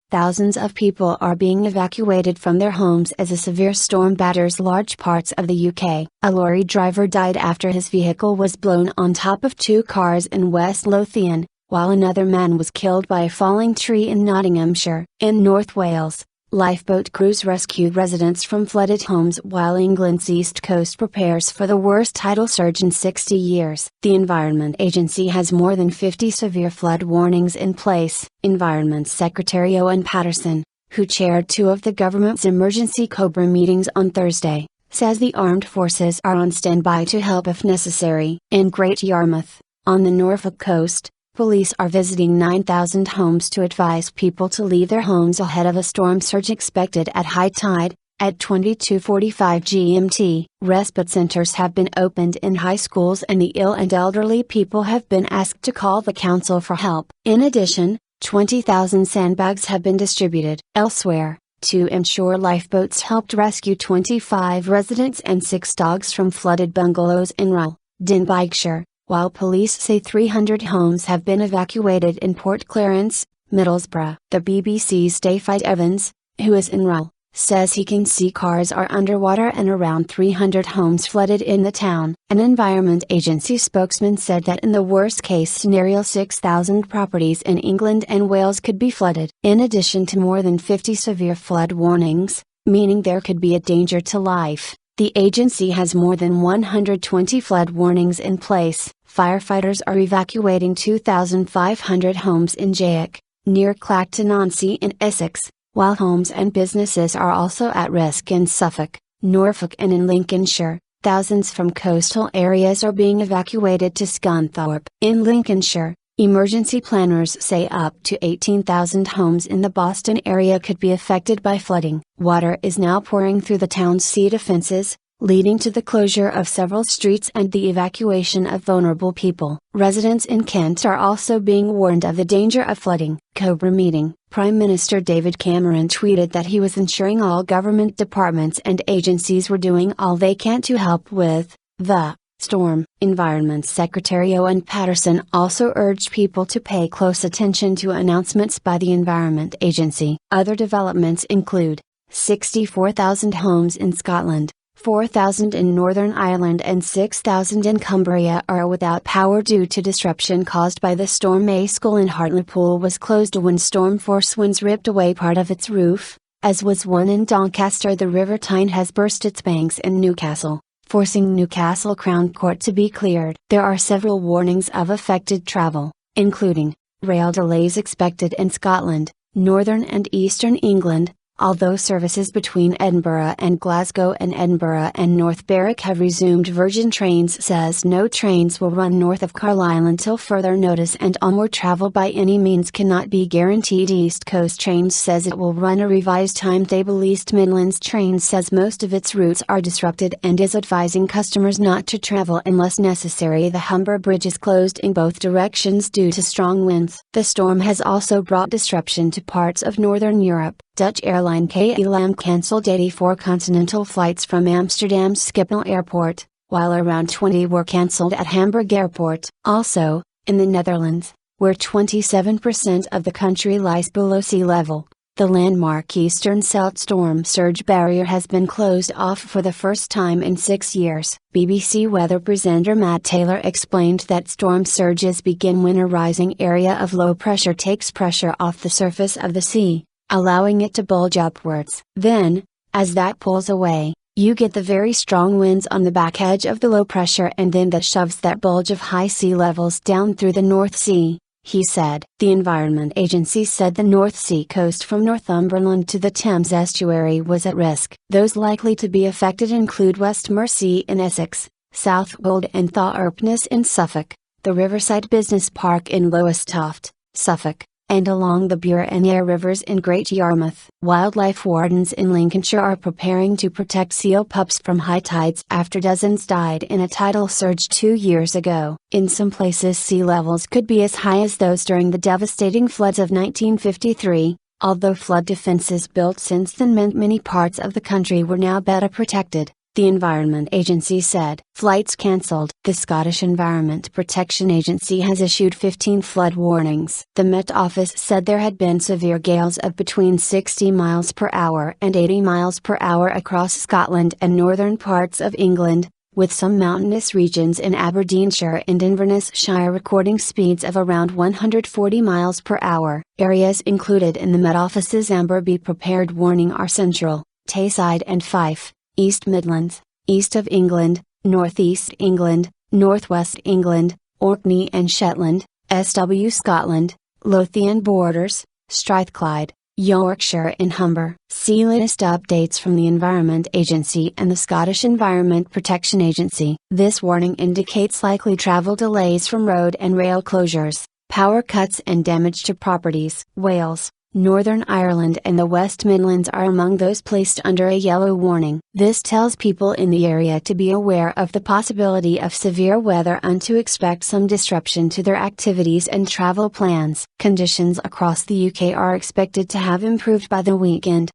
thousands of people are being evacuated from their homes as a severe storm batters large parts of the UK. A lorry driver died after his vehicle was blown on top of two cars in West Lothian, while another man was killed by a falling tree in Nottinghamshire. In North Wales, lifeboat crews rescued residents from flooded homes while England's east coast prepares for the worst tidal surge in 60 years. The Environment Agency has more than 50 severe flood warnings in place. Environment Secretary Owen Paterson, who chaired two of the government's emergency Cobra meetings on Thursday, says the armed forces are on standby to help if necessary. In Great Yarmouth, on the Norfolk coast, police are visiting 9,000 homes to advise people to leave their homes ahead of a storm surge expected at high tide. At 22:45 GMT, respite centers have been opened in high schools and the ill and elderly people have been asked to call the council for help. In addition, 20,000 sandbags have been distributed. Elsewhere, two inshore lifeboats helped rescue 25 residents and 6 dogs from flooded bungalows in Norfolk, while police say 300 homes have been evacuated in Port Clarence, Middlesbrough. The BBC's David Evans, who is in Norfolk, says he can see cars are underwater and around 300 homes flooded in the town. An Environment Agency spokesman said that in the worst case scenario 6,000 properties in England and Wales could be flooded. In addition to more than 50 severe flood warnings, meaning there could be a danger to life, the agency has more than 120 flood warnings in place. Firefighters are evacuating 2,500 homes in Jayek, near Clacton-on-Sea in Essex, while homes and businesses are also at risk in Suffolk, Norfolk and in Lincolnshire. Thousands from coastal areas are being evacuated to Scunthorpe. In Lincolnshire, emergency planners say up to 18,000 homes in the Boston area could be affected by flooding. Water is now pouring through the town's sea defences, leading to the closure of several streets and the evacuation of vulnerable people. Residents in Kent are also being warned of the danger of flooding. Cobra meeting. Prime Minister David Cameron tweeted that he was ensuring all government departments and agencies were doing all they can to help with the storm. Environment Secretary Owen Paterson also urged people to pay close attention to announcements by the Environment Agency. Other developments include 64,000 homes in Scotland, 4,000 in Northern Ireland and 6,000 in Cumbria are without power due to disruption caused by the storm. A school in Hartlepool was closed when storm force winds ripped away part of its roof, as was one in Doncaster. The River Tyne has burst its banks in Newcastle, forcing Newcastle Crown Court to be cleared. There are several warnings of affected travel, including rail delays expected in Scotland, northern and eastern England, although services between Edinburgh and Glasgow and Edinburgh and North Berwick have resumed. Virgin Trains says no trains will run north of Carlisle until further notice and onward travel by any means cannot be guaranteed. East Coast Trains says it will run a revised timetable. East Midlands Trains says most of its routes are disrupted and is advising customers not to travel unless necessary. The Humber Bridge is closed in both directions due to strong winds. The storm has also brought disruption to parts of Northern Europe. Dutch airline KLM cancelled 84 continental flights from Amsterdam's Schiphol Airport, while around 20 were cancelled at Hamburg Airport. Also, in the Netherlands, where 27% of the country lies below sea level, the landmark Eastern Scheldt storm surge barrier has been closed off for the first time in 6 years. BBC weather presenter Matt Taylor explained that storm surges begin when a rising area of low pressure takes pressure off the surface of the sea, allowing it to bulge upwards. Then, as that pulls away, you get the very strong winds on the back edge of the low pressure and then that shoves that bulge of high sea levels down through the North Sea, he said. The Environment Agency said the North Sea coast from Northumberland to the Thames estuary was at risk. Those likely to be affected include West Mersey in Essex, South Wold and Thorpeness in Suffolk, the Riverside Business Park in Lowestoft, Suffolk, and along the Bure and Ayr rivers in Great Yarmouth. Wildlife wardens in Lincolnshire are preparing to protect seal pups from high tides after dozens died in a tidal surge 2 years ago. In some places sea levels could be as high as those during the devastating floods of 1953, although flood defences built since then meant many parts of the country were now better protected. the Environment Agency said. Flights cancelled. The Scottish Environment Protection Agency has issued 15 flood warnings. The Met Office said there had been severe gales of between 60 miles per hour and 80 miles per hour across Scotland and northern parts of England, with some mountainous regions in Aberdeenshire and Inverness-shire recording speeds of around 140 miles per hour. Areas included in the Met Office's Amber Be Prepared warning are Central, Tayside and Fife, East Midlands, East of England, North East England, Northwest England, Orkney and Shetland, SW Scotland, Lothian Borders, Strathclyde, Yorkshire and Humber. See latest updates from the Environment Agency and the Scottish Environment Protection Agency. This warning indicates likely travel delays from road and rail closures, power cuts and damage to properties. Wales, Northern Ireland and the West Midlands are among those placed under a yellow warning. This tells people in the area to be aware of the possibility of severe weather and to expect some disruption to their activities and travel plans. Conditions across the UK are expected to have improved by the weekend,